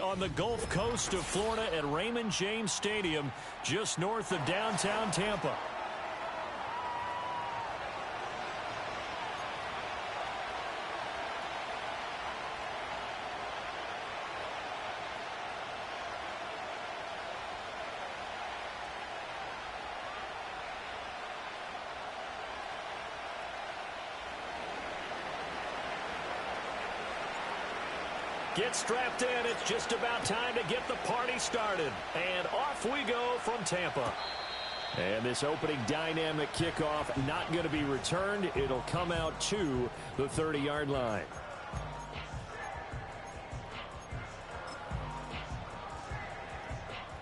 on the Gulf Coast of Florida at Raymond James Stadium, just north of downtown Tampa. Get strapped in. It's just about time to get the party started. And off we go from Tampa. And this opening dynamic kickoff not going to be returned. It'll come out to the 30-yard line.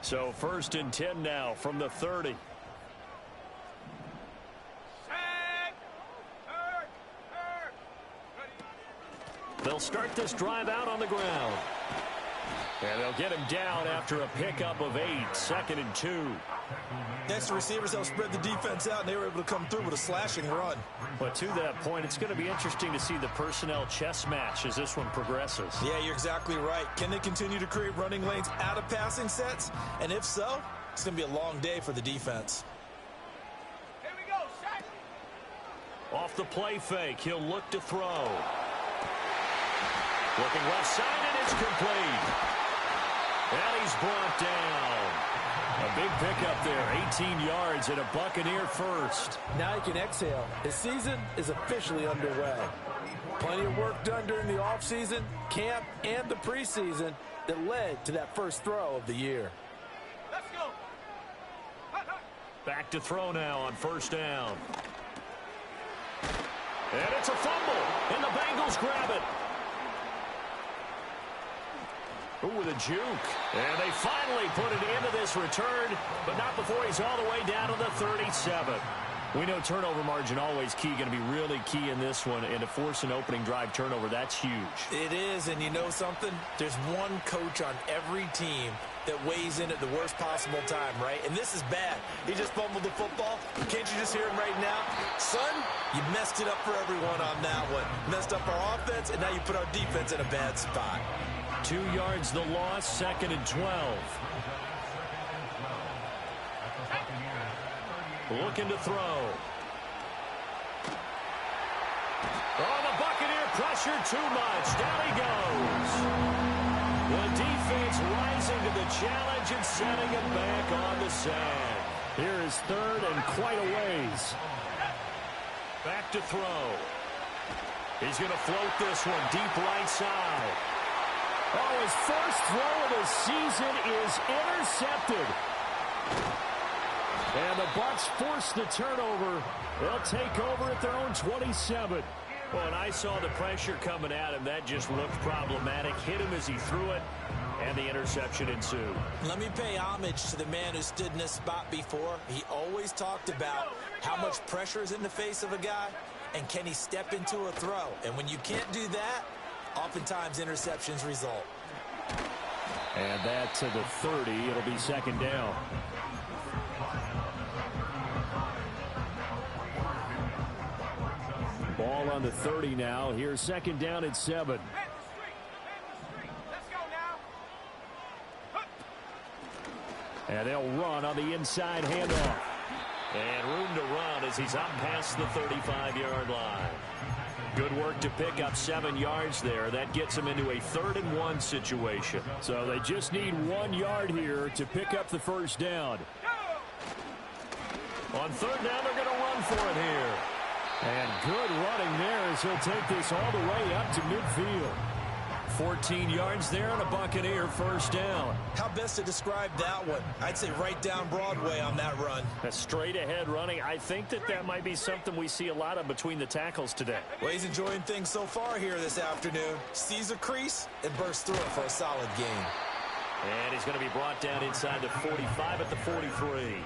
So 1st and 10 now from the 30. They'll start this drive out on the ground. And they'll get him down after a pickup of 8, 2nd and 2. Next to receivers, they'll spread the defense out, and they were able to come through with a slashing run. But to that point, it's going to be interesting to see the personnel chess match as this one progresses. Yeah, you're exactly right. Can they continue to create running lanes out of passing sets? And if so, it's going to be a long day for the defense. Here we go, set. Off the play fake, he'll look to throw. Looking left side, and it's complete. And he's brought down. A big pickup there, 18 yards and a Buccaneer first. Now he can exhale. His season is officially underway. Plenty of work done during the offseason, camp, and the preseason that led to that first throw of the year. Let's go. Back to throw now on 1st down. And it's a fumble, and the Bengals grab it. Ooh, with a juke. And they finally put it into this return, but not before he's all the way down to the 37. We know turnover margin always key, going to be really key in this one, and to force an opening drive turnover, that's huge. It is, and you know something? There's one coach on every team that weighs in at the worst possible time, right? And this is bad. He just fumbled the football. Can't you just hear him right now? Son, you messed it up for everyone on that one. Messed up our offense, and now you put our defense in a bad spot. 2 yards the loss, 2nd and 12. Looking to throw. Oh, the Buccaneer pressure too much. Down he goes. The defense rising to the challenge and setting it back on the sand. Here is 3rd and quite a ways. Back to throw. He's going to float this one deep right side. Oh, his first throw of the season is intercepted. And the Bucs force the turnover. They'll take over at their own 27. Well, and I saw the pressure coming at him. That just looked problematic. Hit him as he threw it, and the interception ensued. Let me pay homage to the man who stood in this spot before. He always talked about how much pressure is in the face of a guy, and can he step into a throw. And when you can't do that, oftentimes interceptions result. And that to the 30. It'll be 2nd down. Ball on the 30 now. Here's 2nd down at 7. Let's go now. And they'll run on the inside handoff. And room to run as he's up past the 35-yard line. Good work to pick up 7 yards there. That gets them into a 3rd and 1 situation. So they just need 1 yard here to pick up the 1st down. On 3rd down, they're going to run for it here. And good running there as he'll take this all the way up to midfield. 14 yards there and a Buccaneer 1st down. How best to describe that one? I'd say right down Broadway on that run. A straight ahead running. I think that might be something we see a lot of between the tackles today. Well, he's enjoying things so far here this afternoon. Sees a crease and bursts through it for a solid gain. And he's going to be brought down inside the 45 at the 43.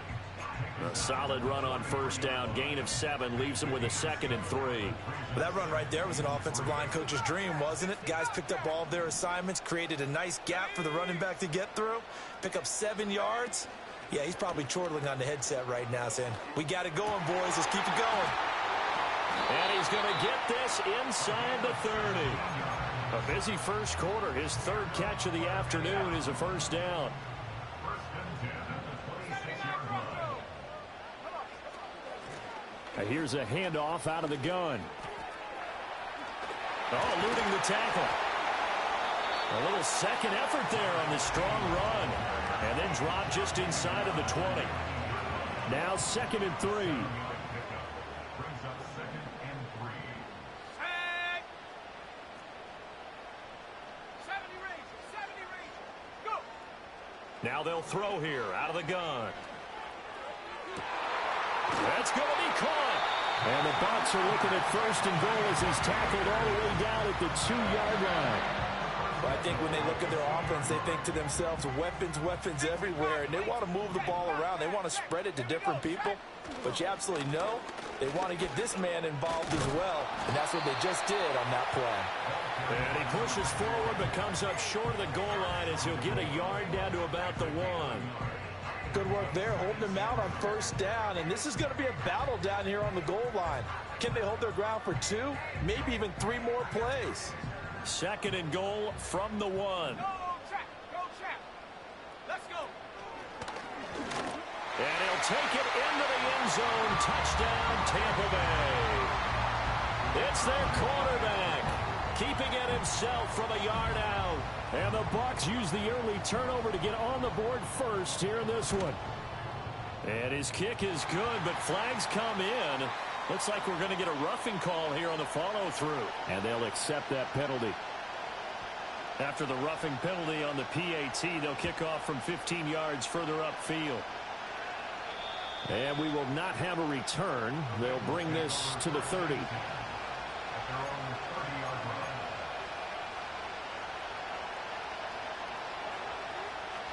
A solid run on 1st down. Gain of 7 leaves him with a 2nd and 3. Well, that run right there was an offensive line coach's dream, wasn't it? Guys picked up all of their assignments, created a nice gap for the running back to get through, pick up 7 yards. Yeah, he's probably chortling on the headset right now saying, we got it going, boys. Let's keep it going. And he's going to get this inside the 30. A busy first quarter. His third catch of the afternoon is a first down. Here's a handoff out of the gun. Oh, eluding the tackle. A little second effort there on the strong run. And then dropped just inside of the 20. Now 2nd and 3. Now they'll throw here out of the gun. That's going to be caught. And the Bucs are looking at 1st and goal as he's tackled all the way down at the 2-yard line. Well, I think when they look at their offense, they think to themselves, weapons everywhere, and they want to move the ball around. They want to spread it to different people. But you absolutely know they want to get this man involved as well, and that's what they just did on that play. And he pushes forward but comes up short of the goal line as he'll get a yard down to about the 1. Good work there, holding them out on 1st down, and this is going to be a battle down here on the goal line. Can they hold their ground for 2, maybe even 3 more plays? 2nd and goal from the 1. Go, Chap. Let's go. And he'll take it into the end zone. Touchdown, Tampa Bay. It's their quarterback, keeping it himself from a yard out. And the Bucs use the early turnover to get on the board first here in this one. And his kick is good, but flags come in. Looks like we're going to get a roughing call here on the follow-through. And they'll accept that penalty. After the roughing penalty on the PAT, they'll kick off from 15 yards further upfield. And we will not have a return. They'll bring this to the 30.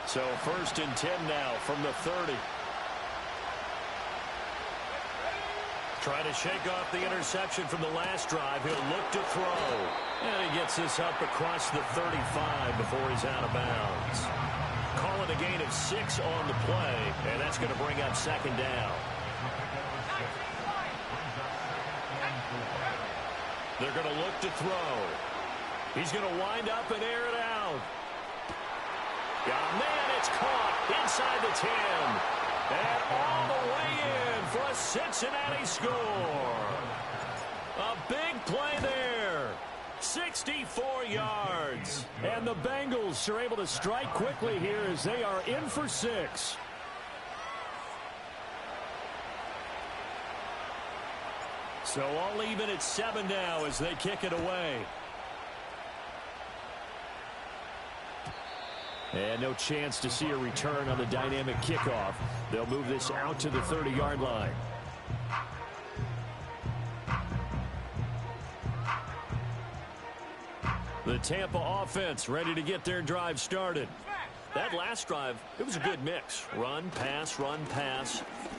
So 1st and 10 now from the 30. Trying to shake off the interception from the last drive. He'll look to throw. And he gets this up across the 35 before he's out of bounds. Calling a gain of 6 on the play, and that's going to bring up 2nd down. They're going to look to throw. He's going to wind up and air it out. Got a man, it's caught inside the 10. And all the way in for a Cincinnati score. A big play there. 64 yards. And the Bengals are able to strike quickly here as they are in for 6. So all even at 7 now as they kick it away. And no chance to see a return on the dynamic kickoff. They'll move this out to the 30-yard line. The Tampa offense ready to get their drive started. That last drive, it was a good mix. Run, pass,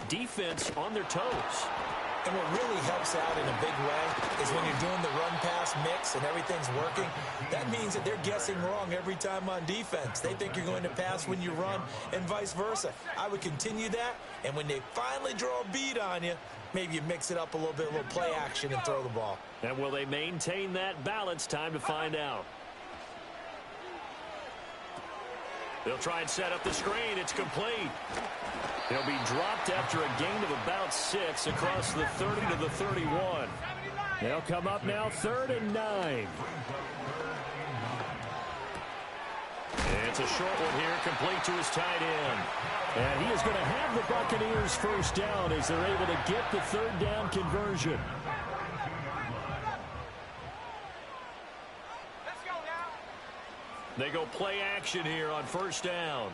defense on their toes. And what really helps out in a big way is when you're doing the run-pass mix and everything's working, that means that they're guessing wrong every time on defense. They think you're going to pass when you run and vice versa. I would continue that, and when they finally draw a beat on you, maybe you mix it up a little bit, a little play action and throw the ball. And will they maintain that balance? Time to find out. They'll try and set up the screen. It's complete. He'll be dropped after a gain of about 6 across the 30 to the 31. They'll come up now 3rd and 9. It's a short one here, complete to his tight end. And he is going to have the Buccaneers 1st down as they're able to get the 3rd down conversion. They go play action here on 1st down.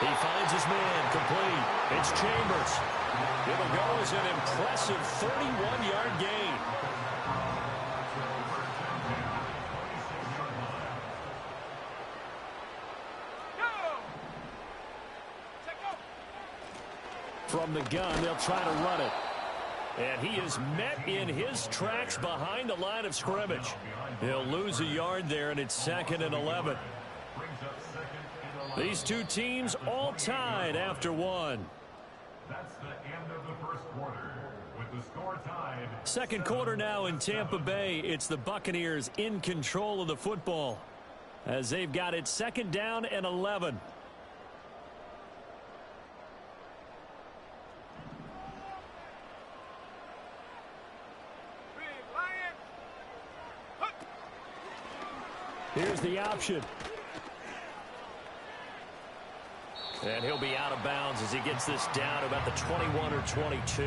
He finds his man, complete. It's Chambers. It'll go as an impressive 31-yard gain. From the gun, they'll try to run it. And he is met in his tracks behind the line of scrimmage. He'll lose a yard there, and it's 2nd and 11. These two teams all tied after 1. That's the end of the first quarter. With Second quarter now in Tampa Bay. It's the Buccaneers in control of the football as they've got it second down and 11. Here's the option. And he'll be out of bounds as he gets this down about the 21 or 22.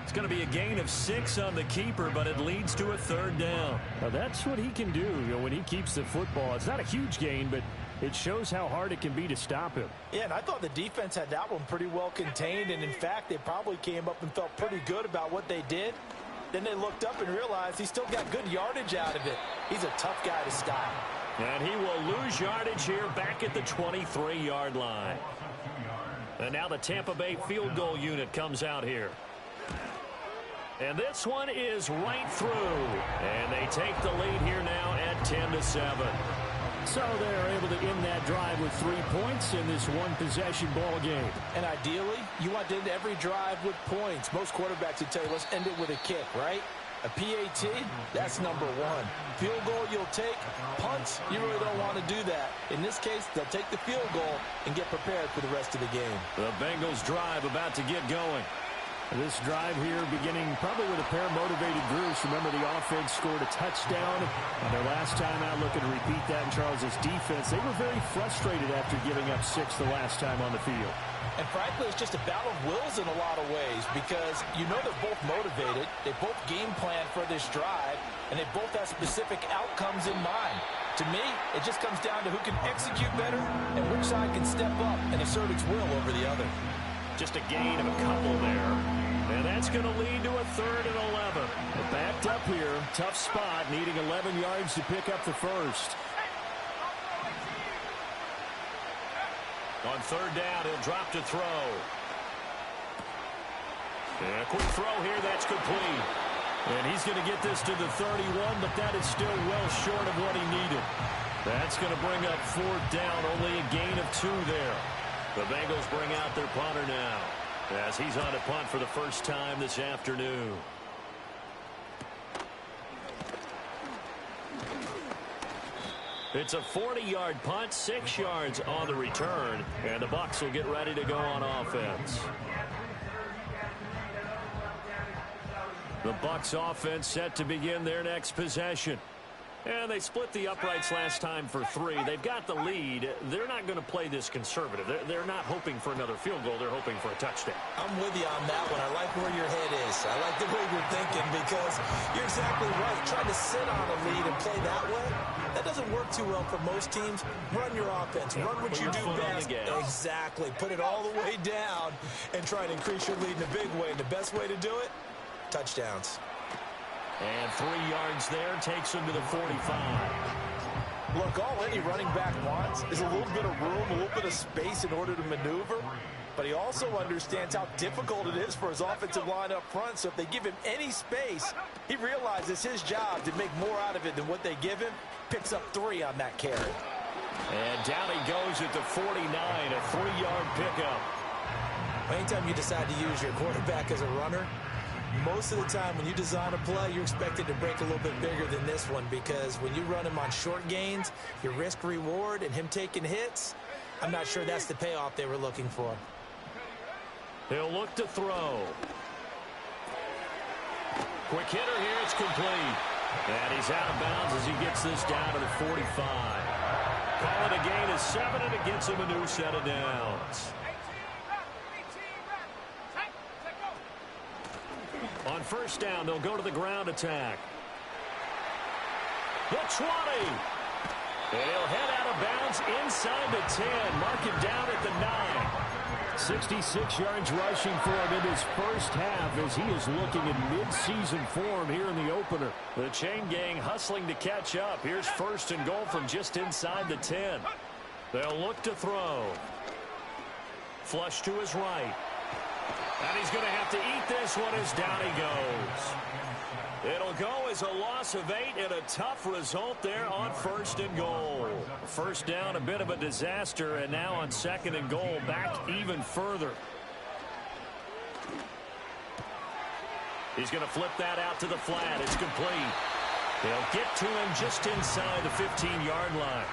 It's going to be a gain of 6 on the keeper, but it leads to a third down. Now that's what he can do, when he keeps the football. It's not a huge gain, but it shows how hard it can be to stop him. Yeah, and I thought the defense had that one pretty well contained, and in fact, they probably came up and felt pretty good about what they did. Then they looked up and realized he still got good yardage out of it. He's a tough guy to stop. And he will lose yardage here back at the 23-yard line. And now the Tampa Bay field goal unit comes out here. And this one is right through. And they take the lead here now at 10-7. So they're able to end that drive with 3 points in this one-possession ball game. And ideally, you want to end every drive with points. Most quarterbacks would tell you, let's end it with a kick, right? A PAT, that's number one. Field goal you'll take. Punts, you really don't want to do that. In this case, they'll take the field goal and get prepared for the rest of the game. The Bengals drive about to get going. This drive here beginning probably with a pair of motivated groups. Remember, the offense scored a touchdown. And their last time out, looking to repeat that in Charles' defense. They were very frustrated after giving up 6 the last time on the field. And frankly, it's just a battle of wills in a lot of ways because you know they're both motivated. They both game plan for this drive, and they both have specific outcomes in mind. To me, it just comes down to who can execute better and which side can step up and assert its will over the other. Just a gain of a couple there. And that's going to lead to a 3rd and 11. They're backed up here. Tough spot, needing 11 yards to pick up the first. On 3rd down, he'll drop to throw. And a quick throw here, that's complete. And he's going to get this to the 31, but that is still well short of what he needed. That's going to bring up 4th down, only a gain of 2 there. The Bengals bring out their punter now as he's on to punt for the first time this afternoon. It's a 40-yard punt, 6 yards on the return, and the Bucs will get ready to go on offense. The Bucs offense set to begin their next possession. And they split the uprights last time for 3. They've got the lead. They're not going to play this conservative. They're not hoping for another field goal. They're hoping for a touchdown. I'm with you on that one. I like where your head is. I like the way you're thinking because you're exactly right. Trying to sit on a lead and play that way, that doesn't work too well for most teams. Run your offense. Run what you do best. Exactly. Put it all the way down and try to increase your lead in a big way. And the best way to do it, touchdowns. And 3 yards there takes him to the 45. Look, all any running back wants is a little bit of room, a little bit of space in order to maneuver. But he also understands how difficult it is for his offensive line up front. So if they give him any space, he realizes his job to make more out of it than what they give him. Picks up 3 on that carry. And down he goes at the 49, a 3-yard pickup. Anytime you decide to use your quarterback as a runner, most of the time when you design a play, you're expected to break a little bit bigger than this one because when you run him on short gains, your risk-reward and him taking hits, I'm not sure that's the payoff they were looking for. He'll look to throw. Quick hitter here, it's complete. And he's out of bounds as he gets this down to the 45. Call it a gain of 7, and it gets him a new set of downs. On 1st down, they'll go to the ground attack. The 20. And he'll head out of bounds inside the 10. Mark him down at the 9. 66 yards rushing for him in his first half as he is looking in mid-season form here in the opener. The chain gang hustling to catch up. Here's 1st and goal from just inside the 10. They'll look to throw. Flush to his right. And he's going to have to eat this one as down he goes. It'll go as a loss of 8 and a tough result there on 1st and goal. 1st down, a bit of a disaster, and now on 2nd and goal, back even further. He's going to flip that out to the flat. It's complete. They'll get to him just inside the 15-yard line.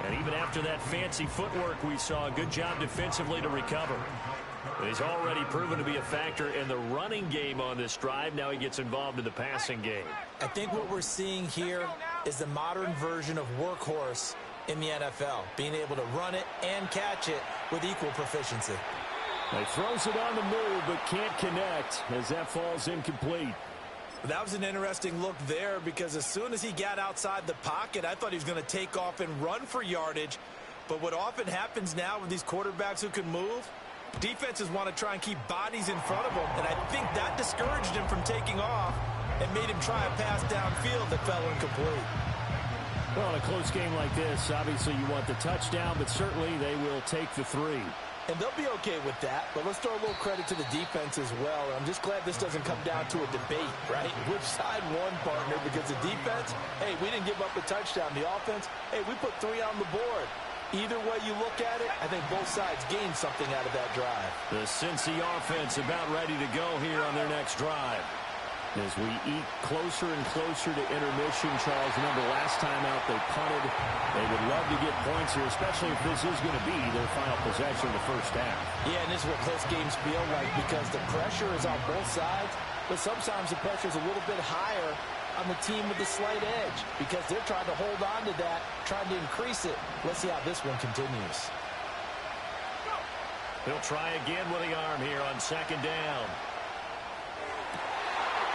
And even after that fancy footwork we saw, a good job defensively to recover. But he's already proven to be a factor in the running game on this drive. Now he gets involved in the passing game. I think what we're seeing here is the modern version of workhorse in the NFL, being able to run it and catch it with equal proficiency. He throws it on the move but can't connect as that falls incomplete. That was an interesting look there because as soon as he got outside the pocket, I thought he was going to take off and run for yardage. But what often happens now with these quarterbacks who can move, defenses want to try and keep bodies in front of them, and I think that discouraged him from taking off and made him try a pass downfield that fell incomplete. Well, in a close game like this, obviously you want the touchdown, but certainly they will take the 3. And they'll be okay with that, but let's throw a little credit to the defense as well. I'm just glad this doesn't come down to a debate, right? Which side won, partner? Because the defense, hey, we didn't give up a touchdown. The offense, hey, we put 3 on the board. Either way you look at it, I think both sides gained something out of that drive. The Cincy offense about ready to go here on their next drive. As we eat closer and closer to intermission, Charles, remember last time out they punted. They would love to get points here, especially if this is going to be their final possession of the first half. Yeah, and this is what close games feel like because the pressure is on both sides, but sometimes the pressure is a little bit higher on the team with the slight edge because they're trying to hold on to that, trying to increase it. Let's see how this one continues. He'll try again with the arm here on second down.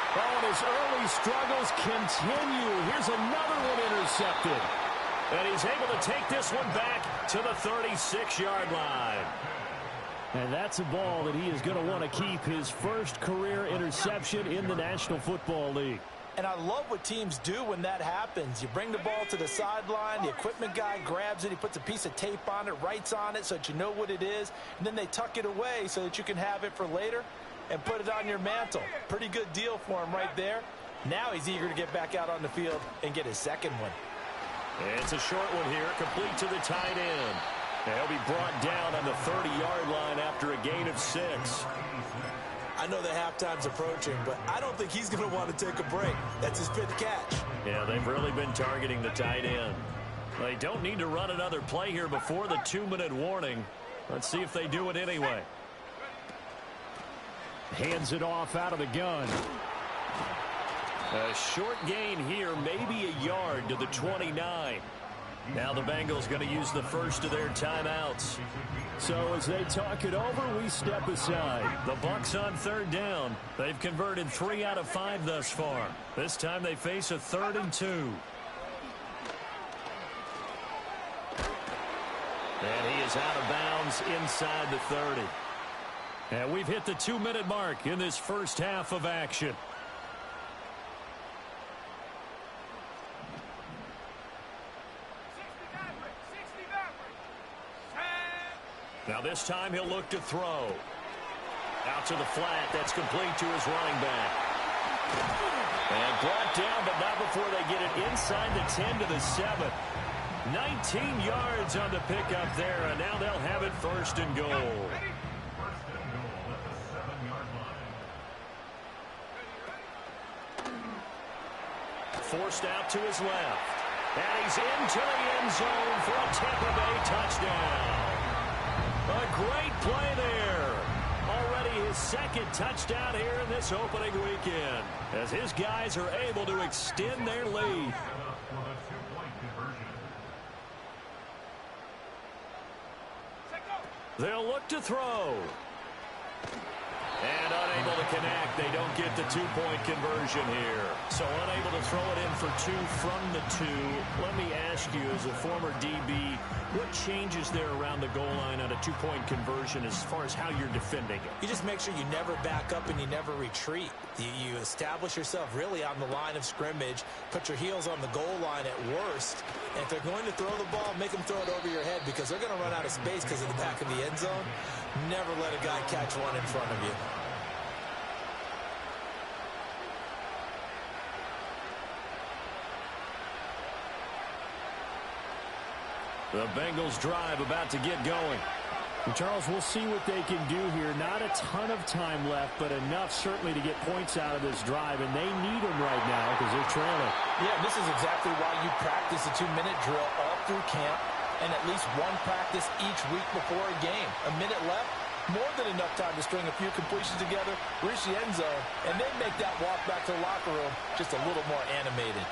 Oh, and his early struggles continue. Here's another one intercepted. And he's able to take this one back to the 36-yard line. And that's a ball that he is going to want to keep, his first career interception in the National Football League. And I love what teams do when that happens. You bring the ball to the sideline, the equipment guy grabs it, he puts a piece of tape on it, writes on it so that you know what it is, and then they tuck it away so that you can have it for later and put it on your mantle. Pretty good deal for him right there. Now he's eager to get back out on the field and get his second one. It's a short one here, complete to the tight end. He'll be brought down on the 30-yard line after a gain of 6. I know the halftime's approaching, but I don't think he's going to want to take a break. That's his 5th catch. Yeah, they've really been targeting the tight end. They don't need to run another play here before the 2-minute warning. Let's see if they do it anyway. Hands it off out of the gun. A short gain here, maybe a yard to the 29. Now the Bengals going to use the first of their timeouts. So as they talk it over, we step aside. The Bucs on third down. They've converted 3 out of 5 thus far. This time they face a 3rd and 2. And he is out of bounds inside the 30. And we've hit the 2-minute mark in this first half of action. Now this time he'll look to throw. Out to the flat. That's complete to his running back. And brought down, but not before they get it inside the 10 to the 7. 19 yards on the pickup there, and now they'll have it 1st and goal. Forced out to his left. And he's into the end zone for a Tampa Bay touchdown. A great play there. Already his 2nd touchdown here in this opening weekend, as his guys are able to extend their lead. They'll look to throw. And unable to connect. They don't get the 2-point conversion here. So unable to throw it in for 2 from the 2. Let me ask you, as a former DB, what changes there around the goal line on a 2-point conversion as far as how you're defending it? You just make sure you never back up and you never retreat. You establish yourself really on the line of scrimmage, put your heels on the goal line at worst, and if they're going to throw the ball, make them throw it over your head because they're going to run out of space because of the back of the end zone. Never let a guy catch one in front of you. The Bengals drive about to get going. And Charles, we'll see what they can do here. Not a ton of time left, but enough certainly to get points out of this drive, and they need them right now because they're trailing. Yeah, this is exactly why you practice a 2-minute drill all through camp and at least one practice each week before a game. A minute left, more than enough time to string a few completions together, reach the end zone, and then make that walk back to the locker room just a little more animated.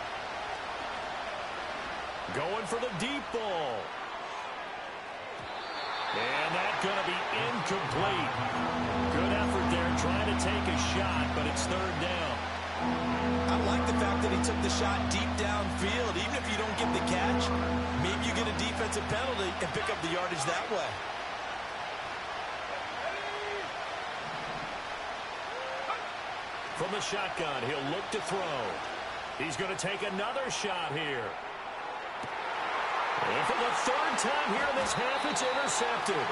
Going for the deep ball. And that's going to be incomplete. Good effort there trying to take a shot, but it's third down. I like the fact that he took the shot deep downfield. Even if you don't get the catch, maybe you get a defensive penalty and pick up the yardage that way. From the shotgun, he'll look to throw. He's going to take another shot here. And for the third time here in this half, it's intercepted.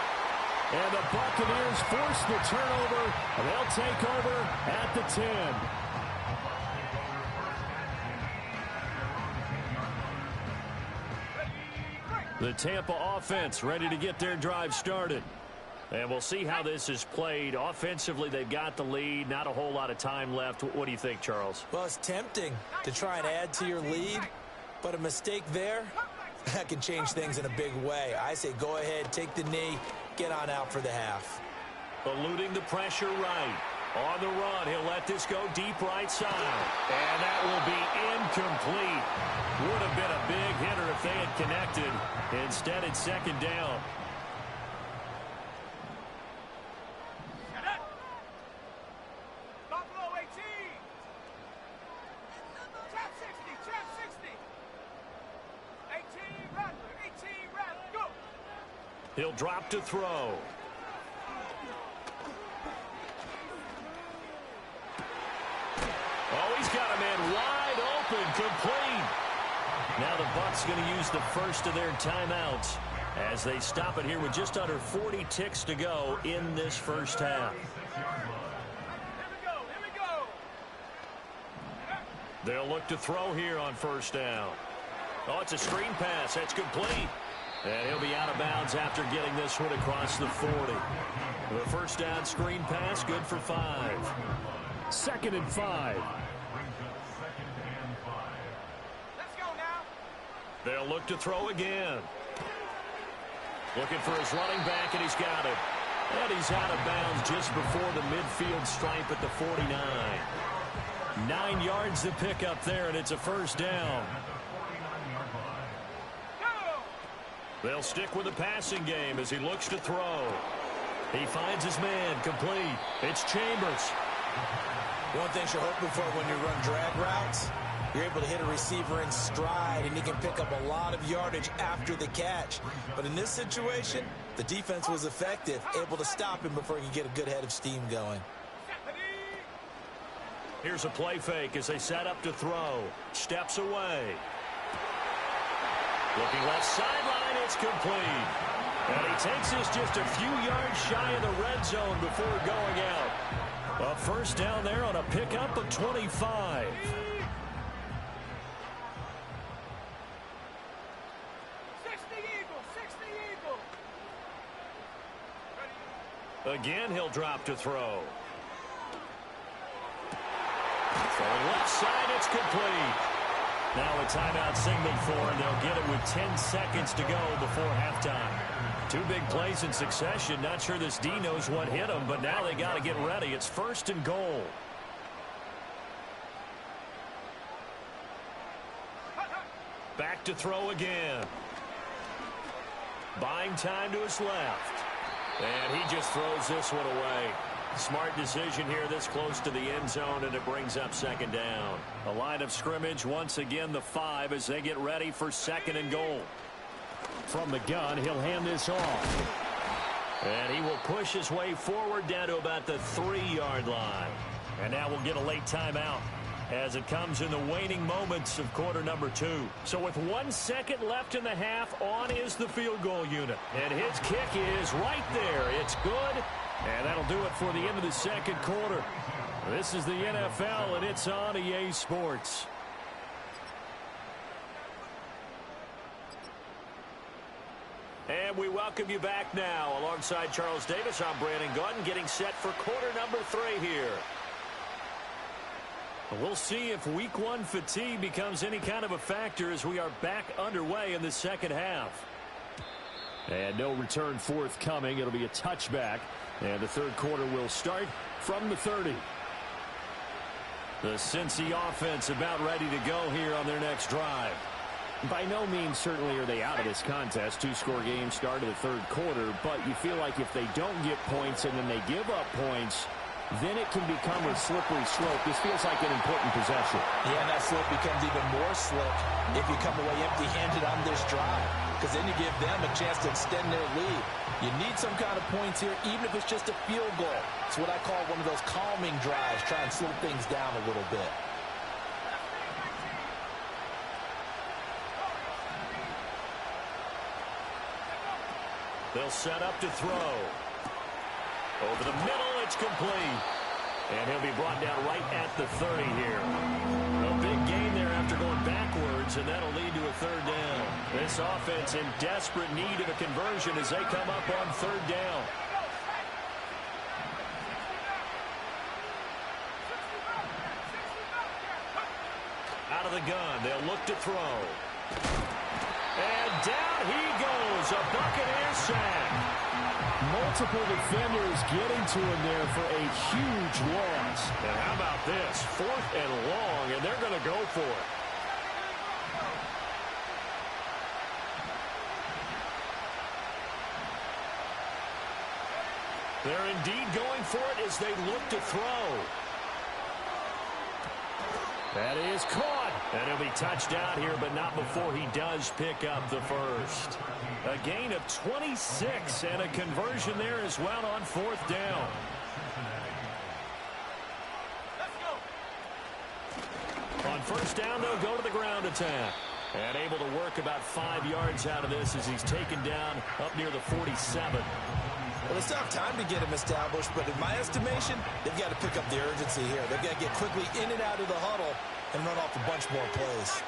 And the Buccaneers force the turnover, and they'll take over at the 10. The Tampa offense ready to get their drive started. And we'll see how this is played. Offensively, they've got the lead. Not a whole lot of time left. What do you think, Charles? Well, it's tempting to try and add to your lead, but a mistake there, that can change things in a big way. I say go ahead, take the knee, get on out for the half. Eluding the pressure right. On the run, he'll let this go deep right side. And that will be incomplete. Would have been a big hitter if they had connected. Instead, it's second down. Buffalo 18. Trap 60, trap 60. 18 Rattler, 18 Rattler, go. He'll drop to throw. Oh, he's got a man wide open, complete. Now the Bucs going to use the first of their timeouts as they stop it here with just under 40 ticks to go in this first half. Here we go, here we go. They'll look to throw here on first down. Oh, it's a screen pass. That's complete. And he'll be out of bounds after getting this one across the 40. The first down screen pass, good for 5. 2nd and 5. Let's go now. They'll look to throw again. Looking for his running back, and he's got it. And he's out of bounds just before the midfield stripe at the 49. 9 yards to pick up there, and it's a first down. They'll stick with the passing game as he looks to throw. He finds his man, complete. It's Chambers. One thing you're hoping for when you run drag routes, you're able to hit a receiver in stride, and he can pick up a lot of yardage after the catch. But in this situation, the defense was effective, able to stop him before he could get a good head of steam going. Here's a play fake as they set up to throw. Steps away. Looking left sideline, it's complete. And he takes this just a few yards shy of the red zone before going out. A first down there on a pickup of 25. 60 Eagle, 60 Eagle. Again, he'll drop to throw. From left side, it's complete. Now a timeout signaled for, and they'll get it with 10 seconds to go before halftime. 2 big plays in succession. Not sure this D knows what hit them, but now they got to get ready. It's 1st and goal. Back to throw again. Buying time to his left. And he just throws this one away. Smart decision here this close to the end zone, and it brings up second down. A line of scrimmage, once again the 5 as they get ready for 2nd and goal. From the gun, he'll hand this off. And he will push his way forward down to about the 3-yard line. And now we'll get a late timeout as it comes in the waning moments of quarter number 2. So with 1 second left in the half, on is the field goal unit. And his kick is right there. It's good. And that'll do it for the end of the second quarter. This is the NFL, and it's on EA Sports. And we welcome welcome you back now. Alongside Charles Davis, I'm Brandon Gaudin, getting set for quarter number 3 here. We'll see if week 1 fatigue becomes any kind of a factor as we are back underway in the second half. And no return forthcoming. It'll be a touchback. And the third quarter will start from the 30. The Cincy offense about ready to go here on their next drive. By no means certainly are they out of this contest. 2-score game start of the third quarter, but you feel like if they don't get points and then they give up points, then it can become a slippery slope. This feels like an important possession. Yeah, and that slope becomes even more slick if you come away empty-handed on this drive, because then you give them a chance to extend their lead. You need some kind of points here, even if it's just a field goal. It's what I call one of those calming drives, try and slow things down a little bit. They'll set up to throw. Over the middle, it's complete. And he'll be brought down right at the 30 here. A big gain there after going backwards, and that'll lead to a third down. This offense in desperate need of a conversion as they come up on third down. Out of the gun, they'll look to throw. And down he goes, a Buccaneer sack. Multiple defenders getting to him there for a huge loss. And how about this? 4th and long, and they're going to go for it. They're indeed going for it as they look to throw. That is caught. And he'll be touched out here, but not before he does pick up the first. A gain of 26 and a conversion there as well on 4th down. Let's go. On 1st down, they'll go to the ground attack. And able to work about 5 yards out of this as he's taken down up near the 47. Well, it's not time to get him established, but in my estimation, they've got to pick up the urgency here. They've got to get quickly in and out of the huddle and run off a bunch more plays.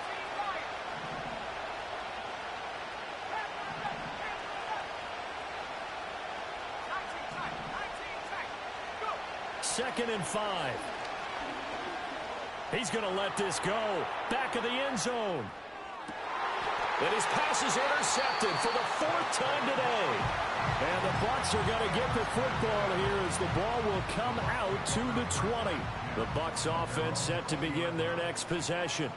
Second and 5. He's going to let this go. Back of the end zone. And his pass is intercepted for the 4th time today. And the Bucs are going to get the football here as the ball will come out to the 20. The Bucs offense set to begin their next possession.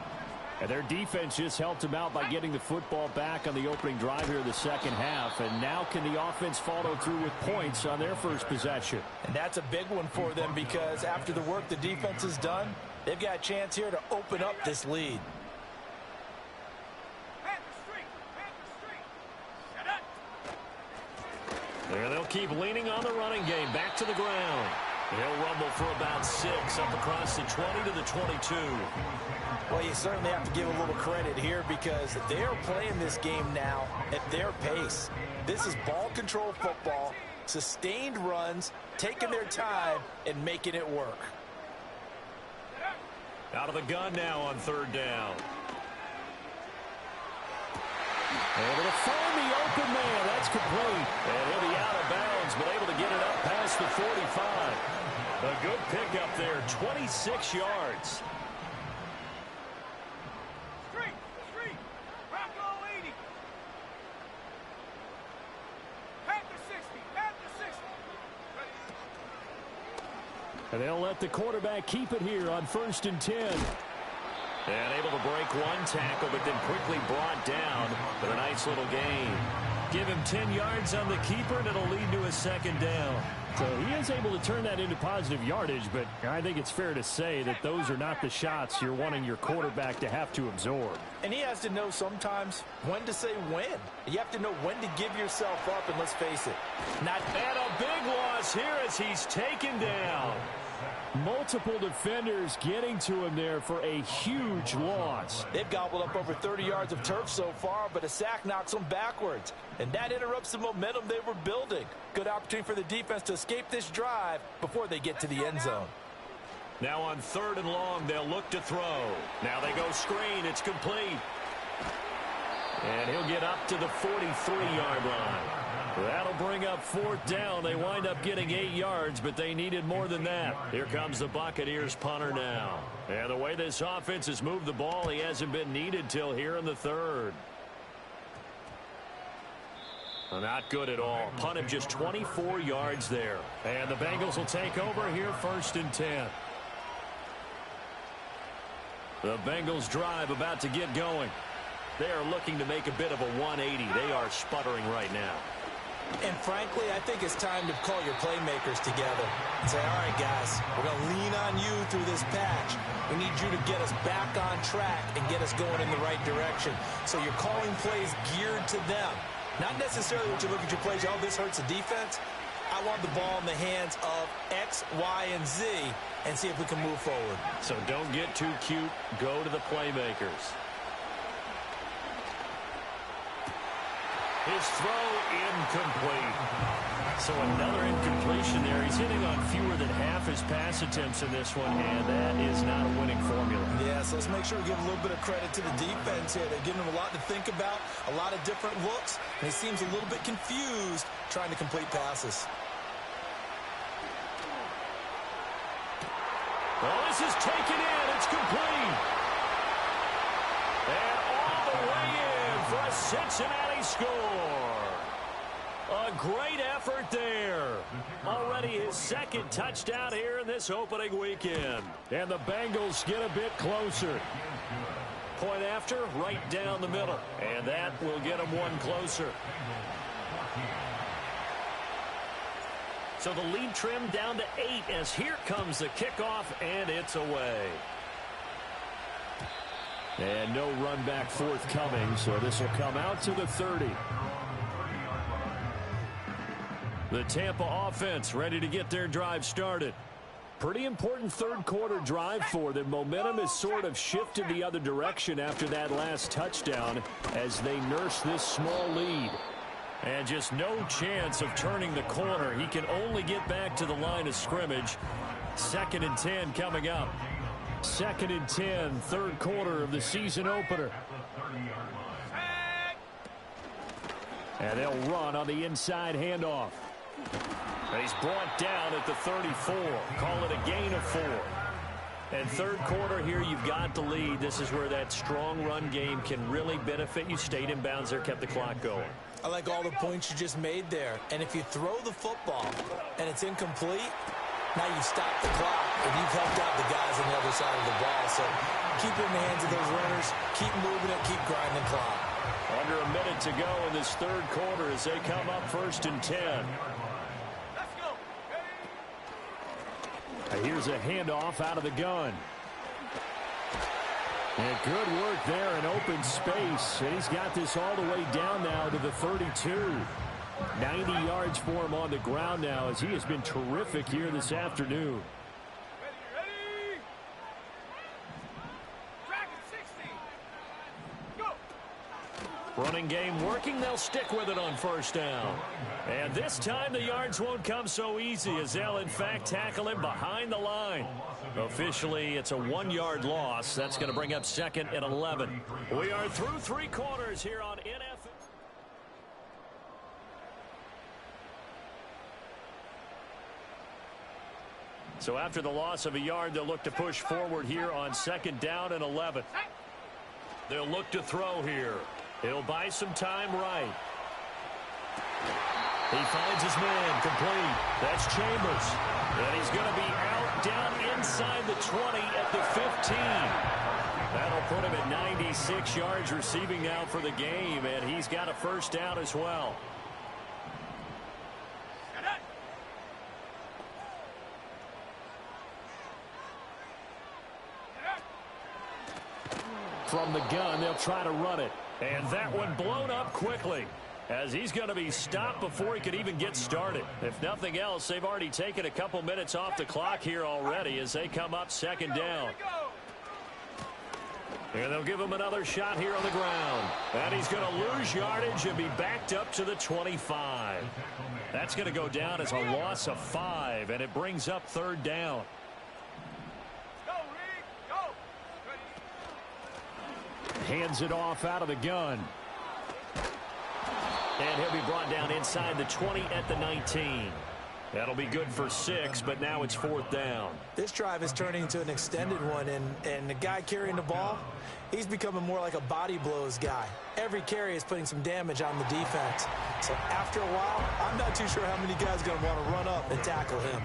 And their defense just helped them out by getting the football back on the opening drive here in the second half. And now can the offense follow through with points on their first possession? And that's a big one for them because after the work the defense has done, they've got a chance here to open up this lead. There they'll keep leaning on the running game. Back to the ground. He'll rumble for about 6 up across the 20 to the 22. Well, you certainly have to give a little credit here because they are playing this game now at their pace. This is ball control football, sustained runs, taking their time and making it work. Out of the gun now on 3rd down. Able to find the open man. That's complete. And he'll be out of bounds, but able to get it up past the 45. A good pickup there, 26 yards. Street. Bronco 80. Panther 60. Panther 60. And they'll let the quarterback keep it here on 1st and 10. And able to break one tackle, but then quickly brought down. But a nice little gain. Give him 10 yards on the keeper, and it'll lead to a 2nd down. So he is able to turn that into positive yardage, but I think it's fair to say that those are not the shots you're wanting your quarterback to have to absorb. And he has to know sometimes when to say when. You have to know when to give yourself up, and let's face it. And a big loss here as he's taken down. Multiple defenders getting to him there for a huge loss. They've gobbled up over 30 yards of turf so far, but a sack knocks them backwards. And that interrupts the momentum they were building. Good opportunity for the defense to escape this drive before they get to the end zone. Now on 3rd and long, they'll look to throw. Now they go screen. It's complete. And he'll get up to the 43-yard line. That'll bring up 4th down. They wind up getting 8 yards, but they needed more than that. Here comes the Buccaneers punter now. And the way this offense has moved the ball, he hasn't been needed till here in the 3rd. Not good at all. Punt him just 24 yards there. And the Bengals will take over here 1st and 10. The Bengals drive about to get going. They are looking to make a bit of a 180. They are sputtering right now. And frankly, I think it's time to call your playmakers together and say, all right, guys, we're going to lean on you through this patch. We need you to get us back on track and get us going in the right direction. So you're calling plays geared to them. Not necessarily when you look at your plays, oh, this hurts the defense. I want the ball in the hands of X, Y, and Z and see if we can move forward. So don't get too cute. Go to the playmakers. His throw incomplete. So another incompletion there. He's hitting on fewer than half his pass attempts in this one, and that is not a winning formula. Yeah, so let's make sure we give a little bit of credit to the defense here. They're giving him a lot to think about, a lot of different looks, and he seems a little bit confused trying to complete passes. Well, this is taken in. It's complete. And all the way in for a Cincinnati score. A great effort there. Already his 2nd touchdown here in this opening weekend. And the Bengals get a bit closer. Point after, right down the middle. And that will get them 1 closer. So the lead trimmed down to 8 as here comes the kickoff, and it's away. And no run back forthcoming, so this will come out to the 30. The Tampa offense ready to get their drive started. Pretty important 3rd quarter drive for them. Momentum has sort of shifted the other direction after that last touchdown as they nurse this small lead. And just no chance of turning the corner. He can only get back to the line of scrimmage. 2nd and 10 coming up. 2nd and 10, 3rd quarter of the season opener. And they'll run on the inside handoff. And he's brought down at the 34. Call it a gain of 4. And 3rd quarter here, you've got the lead. This is where that strong run game can really benefit you. Stayed in bounds there, kept the clock going. I like all the points you just made there. And if you throw the football and it's incomplete, now you stop the clock and you've helped out the guys on the other side of the ball. So keep it in the hands of those runners. Keep moving it. Keep grinding clock. Under a minute to go in this 3rd quarter as they come up 1st and 10. Let's go. Here's a handoff out of the gun. And good work there in open space. And he's got this all the way down now to the 32. 90 yards for him on the ground now as he has been terrific here this afternoon. Ready. Track at 60. Go. Running game working. They'll stick with it on 1st down. And this time the yards won't come so easy as they'll in fact tackle him behind the line. Officially, it's a 1-yard loss. That's going to bring up 2nd and 11. We are through 3 quarters here on NFL. So after the loss of a yard, they'll look to push forward here on 2nd down and 11. They'll look to throw here. He'll buy some time right. He finds his man complete. That's Chambers. And he's going to be out down inside the 20 at the 15. That'll put him at 96 yards receiving now for the game, and he's got a 1st down as well. From the gun, they'll try to run it. And that one blown up quickly as he's going to be stopped before he could even get started. If nothing else, they've already taken a couple minutes off the clock here already as they come up 2nd down. And they'll give him another shot here on the ground. And he's going to lose yardage and be backed up to the 25. That's going to go down as a loss of 5, and it brings up 3rd down. Hands it off out of the gun. And he'll be brought down inside the 20 at the 19. That'll be good for 6, but now it's 4th down. This drive is turning into an extended one, and the guy carrying the ball, he's becoming more like a body blows guy. Every carry is putting some damage on the defense. So after a while, I'm not too sure how many guys are going to want to run up and tackle him.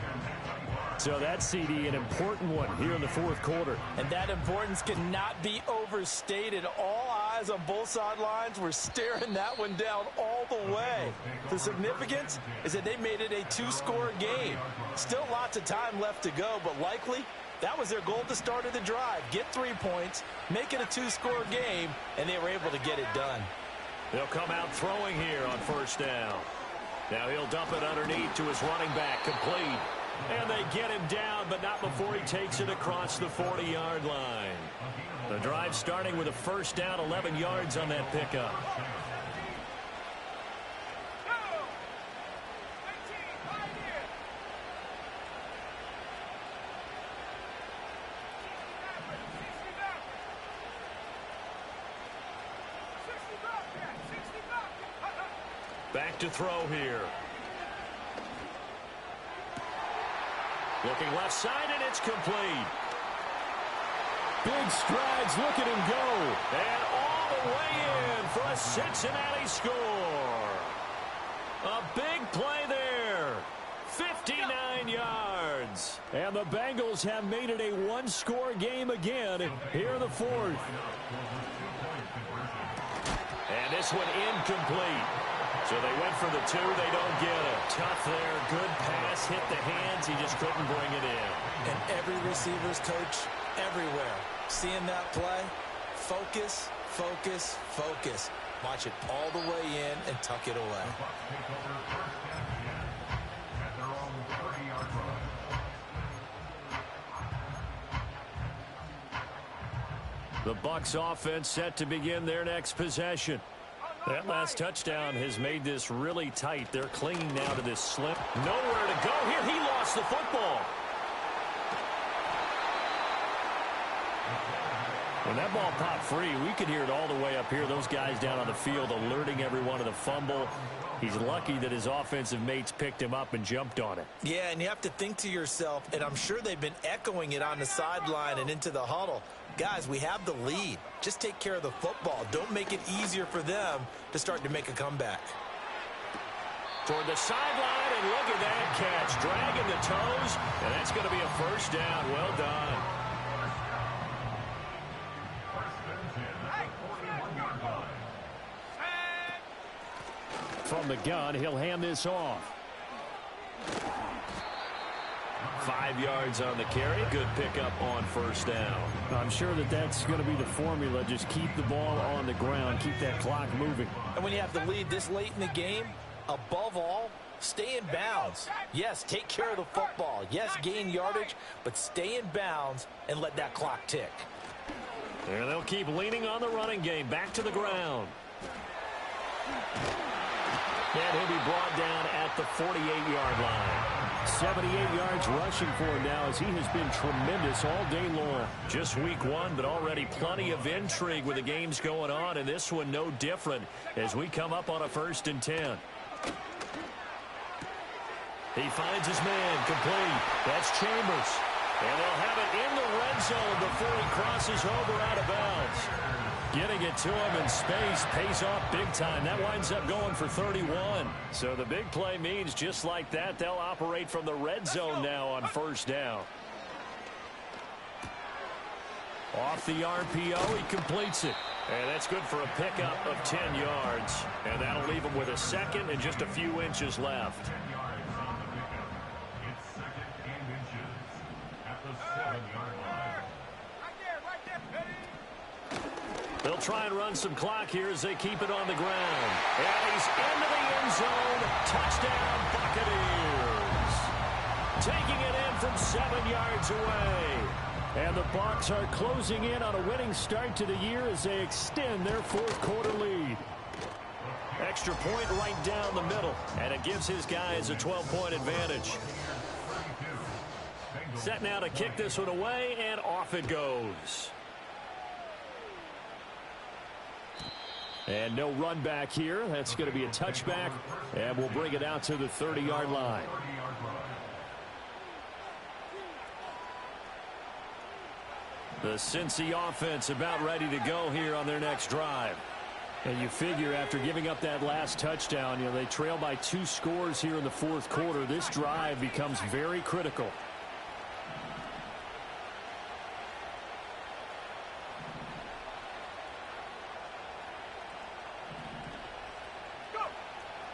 So that CD, an important one here in the 4th quarter. And that importance cannot be overstated. All eyes on both sidelines were staring that one down all the way. The significance is that they made it a 2-score game. Still lots of time left to go, but likely that was their goal at the start of the drive. Get 3 points, make it a 2-score game, and they were able to get it done. They'll come out throwing here on 1st down. Now he'll dump it underneath to his running back, complete. And they get him down, but not before he takes it across the 40-yard line. The drive starting with a 1st down, 11 yards on that pickup. Back to throw here. Looking left side, and it's complete. Big strides. Look at him go. And all the way in for a Cincinnati score. A big play there. 59 yards. And the Bengals have made it a 1-score game again here in the 4th. And this one incomplete. So they went for the 2. They don't get it. Tough there. Good pass. Hit the hands. He just couldn't bring it in. And every receiver's coach everywhere, seeing that play, focus, focus, focus. Watch it all the way in and tuck it away. The Bucs offense set to begin their next possession. That last touchdown has made this really tight. They're clinging now to this slip. Nowhere to go here. He lost the football. When that ball popped free, we could hear it all the way up here. Those guys down on the field alerting everyone of the fumble. He's lucky that his offensive mates picked him up and jumped on it. Yeah, and you have to think to yourself, and I'm sure they've been echoing it on the sideline and into the huddle. Guys, we have the lead. Just take care of the football. Don't make it easier for them to start to make a comeback. Toward the sideline, and look at that catch. Dragging the toes, and that's going to be a 1st down. Well done. From the gun, he'll hand this off. 5 yards on the carry. Good pickup on 1st down. I'm sure that that's going to be the formula. Just keep the ball on the ground. Keep that clock moving. And when you have the lead this late in the game, above all, stay in bounds. Yes, take care of the football. Yes, gain yardage, but stay in bounds and let that clock tick. And they'll keep leaning on the running game. Back to the ground. And he'll be brought down at the 48-yard line. 78 yards rushing for him now as he has been tremendous all day long. Just week 1, but already plenty of intrigue with the games going on, and this one no different as we come up on a 1st and 10. He finds his man, complete. That's Chambers. And they'll have it in the red zone before he crosses over out of bounds. Getting it to him in space pays off big time. That winds up going for 31. So the big play means just like that, they'll operate from the red zone now on 1st down. Off the RPO, he completes it. And that's good for a pickup of 10 yards. And that'll leave him with a 2nd and just a few inches left. They'll try and run some clock here as they keep it on the ground. And he's into the end zone. Touchdown, Buccaneers. Taking it in from 7 yards away. And the Bucs are closing in on a winning start to the year as they extend their 4th quarter lead. Extra point right down the middle. And it gives his guys a 12-point advantage. Set now to kick this one away, and off it goes. And no run back here. That's going to be a touchback, and we'll bring it out to the 30-yard line. The Cincy offense about ready to go here on their next drive. And you figure after giving up that last touchdown, they trail by 2 scores here in the fourth quarter. This drive becomes very critical.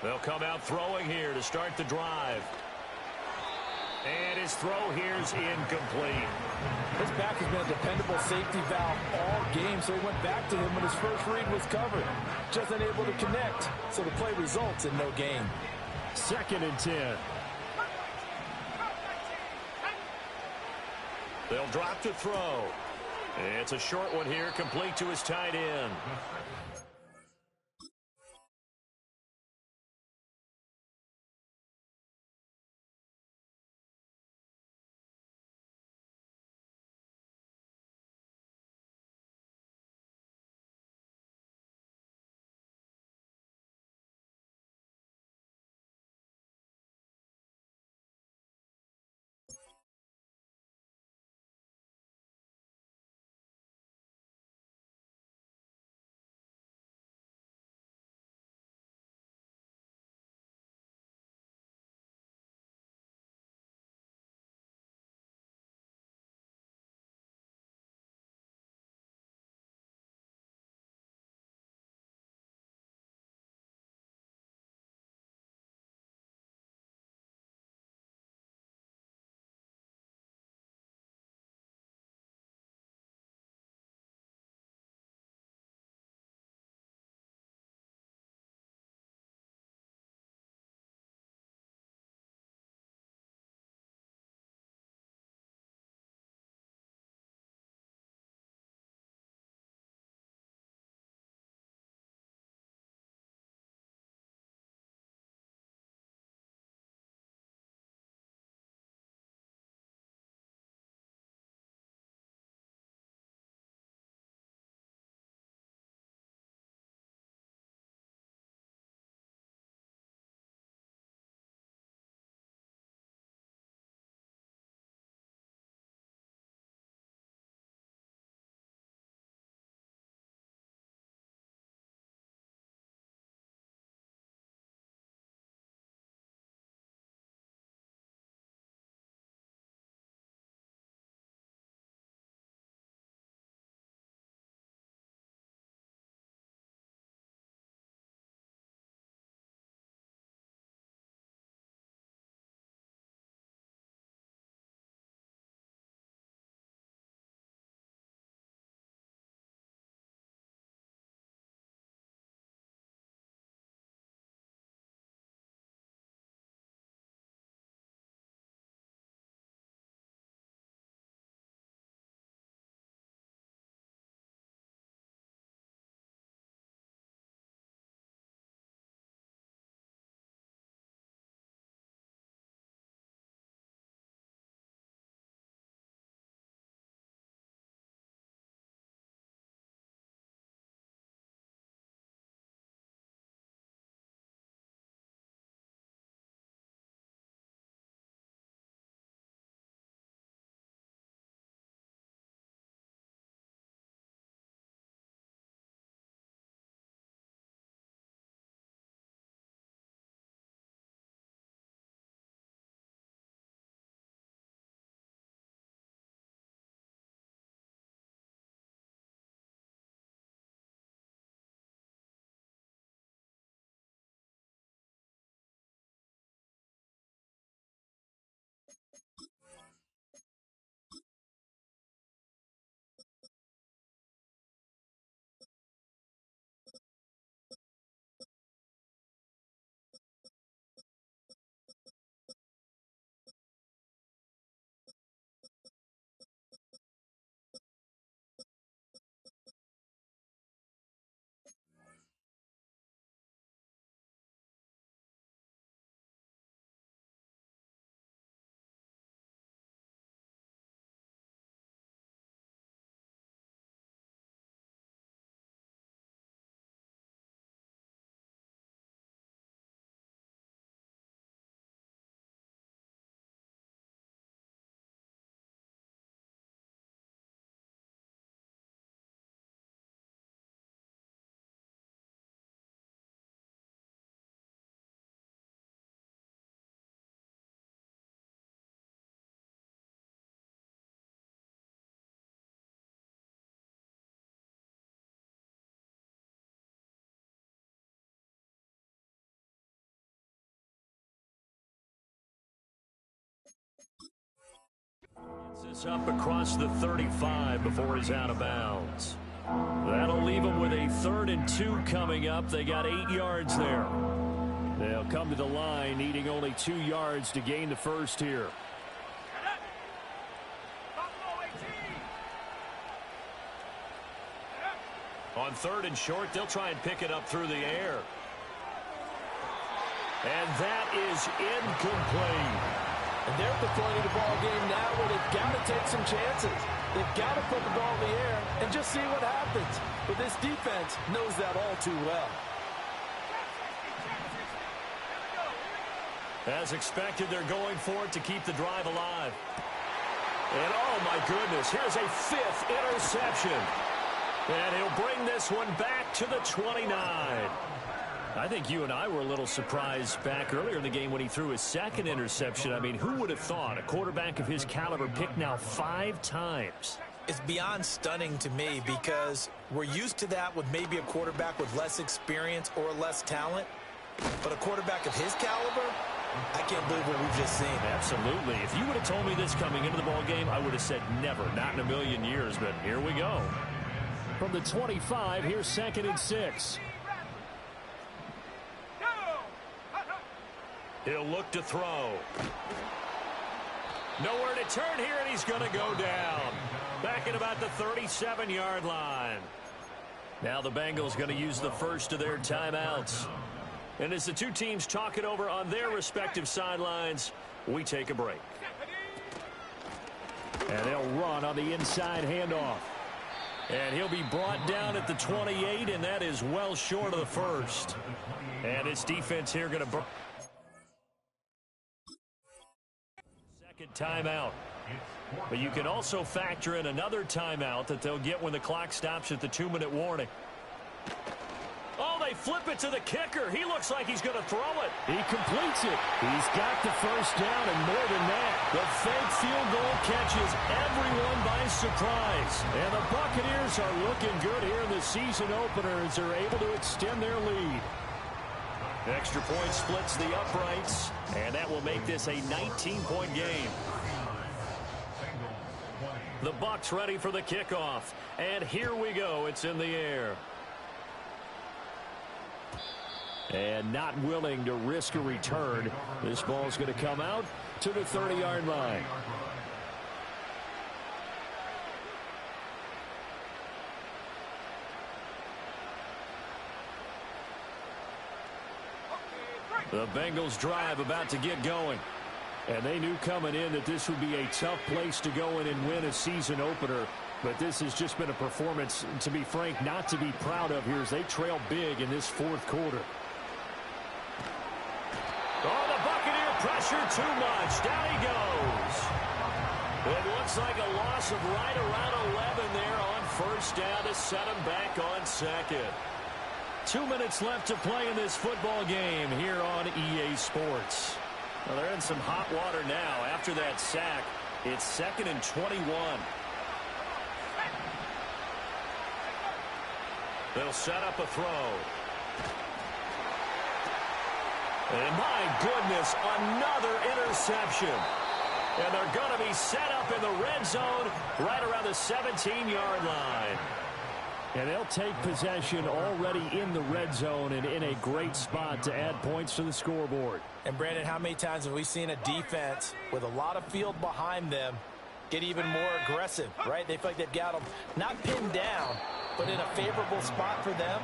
They'll come out throwing here to start the drive. And his throw here's incomplete. This back has been a dependable safety valve all game, so he went back to him when his first read was covered. Just unable to connect, so the play results in no gain. 2nd and 10. They'll drop to throw. It's a short one here, complete to his tight end. This up across the 35 before he's out of bounds. That'll leave them with a 3rd and 2 coming up. They got 8 yards there. They'll come to the line needing only 2 yards to gain the first here. On 3rd and short, they'll try and pick it up through the air. And that is incomplete. And they're at the point of the ball game now where they've got to take some chances. They've got to put the ball in the air and just see what happens. But this defense knows that all too well. As expected, they're going for it to keep the drive alive. And oh my goodness, here's a 5th interception. And he'll bring this one back to the 29. I think you and I were a little surprised back earlier in the game when he threw his 2nd interception. I mean, who would have thought a quarterback of his caliber picked now 5 times? It's beyond stunning to me because we're used to that with maybe a quarterback with less experience or less talent. But a quarterback of his caliber, I can't believe what we've just seen. Absolutely. If you would have told me this coming into the ball game, I would have said never, not in a million years. But here we go. From the 25, here's 2nd and 6. He'll look to throw. Nowhere to turn here, and he's going to go down. Back at about the 37-yard line. Now the Bengals going to use the first of their timeouts. And as the two teams talk it over on their respective sidelines, we take a break. And they'll run on the inside handoff. And he'll be brought down at the 28, and that is well short of the first. And his defense here going to... Second timeout. But you can also factor in another timeout that they'll get when the clock stops at the 2-minute warning. Oh, they flip it to the kicker. He looks like he's going to throw it. He completes it. He's got the first down, and more than that, the fake field goal catches everyone by surprise. And the Buccaneers are looking good here in the season opener as they're able to extend their lead. Extra point splits the uprights, and that will make this a 19-point game. The Bucs ready for the kickoff, and here we go. It's in the air. And not willing to risk a return. This ball's going to come out to the 30-yard line. The Bengals drive about to get going. And they knew coming in that this would be a tough place to go in and win a season opener. But this has just been a performance, to be frank, not to be proud of here as they trail big in this 4th quarter. Oh, the Buccaneer pressure too much. Down he goes. It looks like a loss of right around 11 there on first down to set him back on 2nd. 2 minutes left to play in this football game here on EA Sports. Well, they're in some hot water now. After that sack, it's 2nd and 21. They'll set up a throw. And my goodness, another interception. And they're going to be set up in the red zone right around the 17-yard line. And they'll take possession already in the red zone and in a great spot to add points to the scoreboard. And, Brandon, how many times have we seen a defense with a lot of field behind them get even more aggressive, right? They feel like they've got them not pinned down, but in a favorable spot for them.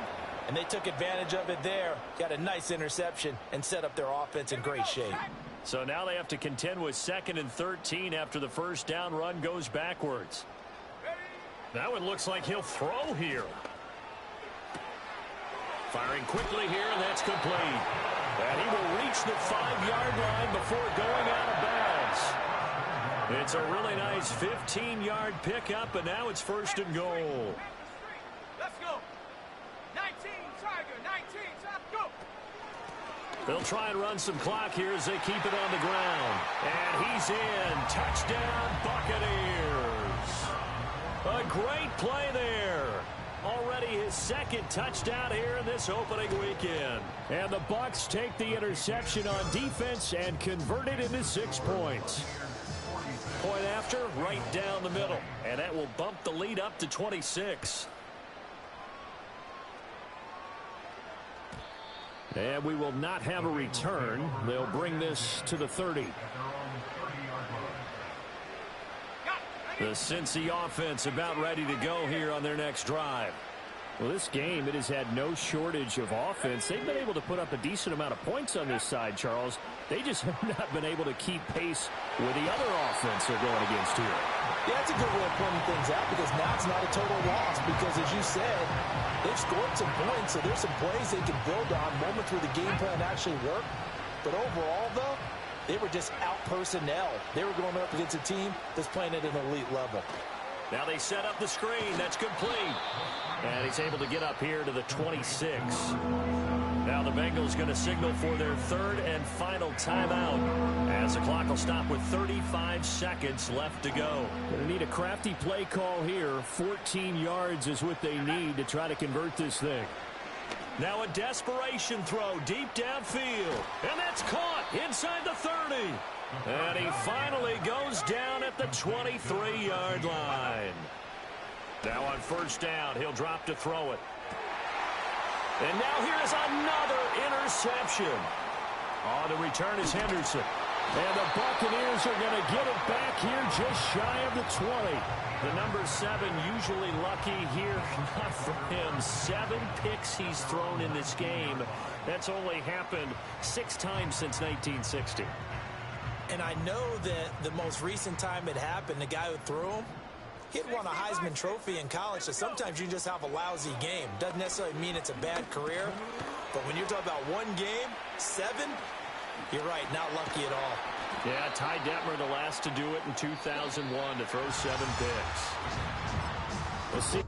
And they took advantage of it there, got a nice interception, and set up their offense in great shape. So now they have to contend with 2nd and 13 after the first down run goes backwards. That one looks like he'll throw here. Firing quickly here, and that's complete. And he will reach the 5-yard line before going out of bounds. It's a really nice 15-yard pickup, and now it's 1st and goal. Let's go. 19, Tiger, 19, top, go. They'll try and run some clock here as they keep it on the ground. And he's in. Touchdown, Buccaneers. A great play there. Already his 2nd touchdown here in this opening weekend. And the Bucs take the interception on defense and convert it into 6 points. Point after. after, right down the middle. And that will bump the lead up to 26. And we will not have a return. They'll bring this to the 30. The Cincy offense about ready to go here on their next drive. Well, this game, it has had no shortage of offense. They've been able to put up a decent amount of points on this side, Charles. They just have not been able to keep pace with the other offense they're going against here. Yeah, that's a good way of pointing things out because now it's not a total loss because, as you said, they've scored some points, so there's some plays they can build on, moments where the game plan actually worked. But overall, though, they were just out personnel. They were going up against a team that's playing at an elite level. Now they set up the screen. That's complete. And he's able to get up here to the 26. Now the Bengals going to signal for their third and final timeout as the clock will stop with 35 seconds left to go. Going to need a crafty play call here. 14 yards is what they need to try to convert this thing. Now a desperation throw deep downfield. And that's caught inside the 30. And he finally goes down at the 23-yard line. Now on first down, he'll drop to throw it. And now here is another interception. On the return is Henderson. And the Buccaneers are going to get it back here just shy of the 20. The number 7 usually lucky here. Not for him. 7 picks he's thrown in this game. That's only happened 6 times since 1960. And I know that the most recent time it happened, the guy who threw him, he had won a Heisman Trophy in college, so sometimes you just have a lousy game. Doesn't necessarily mean it's a bad career, but when you're talking about one game, 7, you're right, not lucky at all. Yeah, Ty Detmer, the last to do it in 2001, to throw 7 picks. We'll see.